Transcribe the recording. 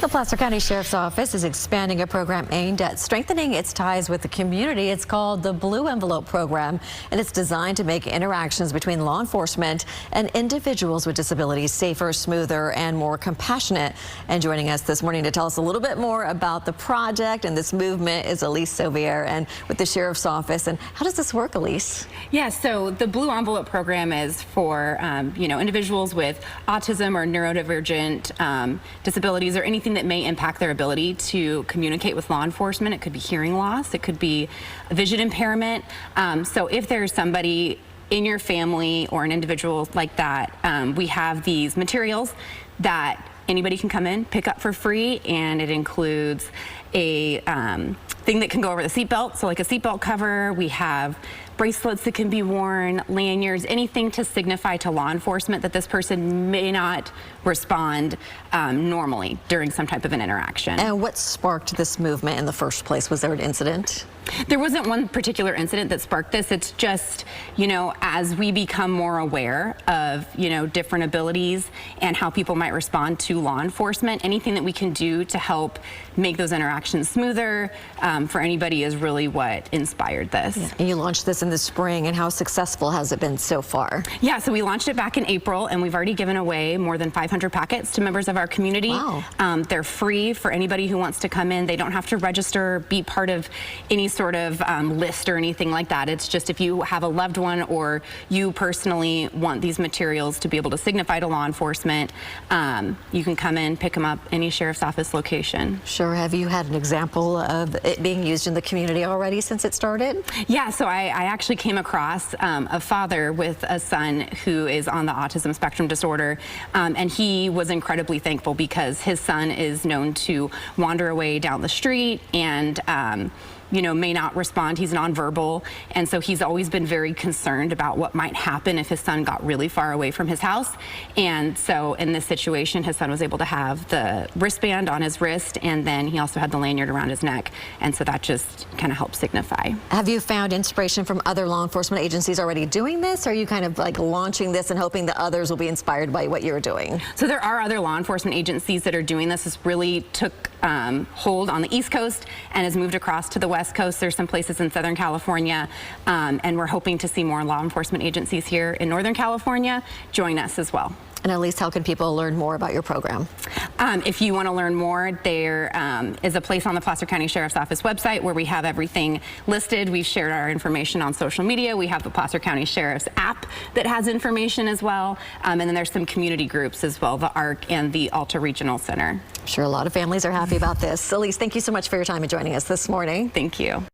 The Placer County Sheriff's Office is expanding a program aimed at strengthening its ties with the community. It's called the Blue Envelope Program, and it's designed to make interactions between law enforcement and individuals with disabilities safer, smoother, and more compassionate. And joining us this morning to tell us a little bit more about the project and this movement is Elise Sauvier and with the Sheriff's Office. And how does this work, Elise? Yeah, so the Blue Envelope Program is for individuals with autism or neurodivergent disabilities or anything that may impact their ability to communicate with law enforcement. It could be hearing loss, it could be vision impairment. So if there's somebody in your family or an individual like that, we have these materials that anybody can come in, pick up for free, and it includes a thing that can go over the seatbelt, so like a seatbelt cover. We have bracelets that can be worn, lanyards, anything to signify to law enforcement that this person may not respond normally during some type of an interaction. And what sparked this movement in the first place? Was there an incident? There wasn't one particular incident that sparked this. It's just, as we become more aware of, different abilities and how people might respond to law enforcement, anything that we can do to help make those interactions smoother for anybody is really what inspired this. Yeah. And you launched this in the spring, and how successful has it been so far? Yeah, so we launched it back in April, and we've already given away more than 500 packets to members of our community. Wow. They're free for anybody who wants to come in. They don't have to register, be part of any sort of list or anything like that. It's just if you have a loved one or you personally want these materials to be able to signify to law enforcement, you can come in, pick them up, any sheriff's office location. Sure. Have you had an example of it being used in the community already since it started? Yeah, so I actually came across a father with a son who is on the autism spectrum disorder, and he was incredibly thankful because his son is known to wander away down the street and may not respond. He's nonverbal, and so he's always been very concerned about what might happen if his son got really far away from his house. And so in this situation, his son was able to have the wristband on his wrist, and then he also had the lanyard around his neck, and so that just kind of helped signify. Have you found inspiration from other law enforcement agencies already doing this, or are you kind of like launching this and hoping that others will be inspired by what you're doing? So there are other law enforcement agencies that are doing this. This really took hold on the East Coast and has moved across to the West Coast. There's some places in Southern California, and we're hoping to see more law enforcement agencies here in Northern California join us as well. And Elise, how can people learn more about your program? If you want to learn more, there is a place on the Placer County Sheriff's Office website where we have everything listed. We've shared our information on social media. We have the Placer County Sheriff's app that has information as well. And then there's some community groups as well, the ARC and the Alta Regional Center. I'm sure a lot of families are happy about this. Elise, thank you so much for your time and joining us this morning. Thank you.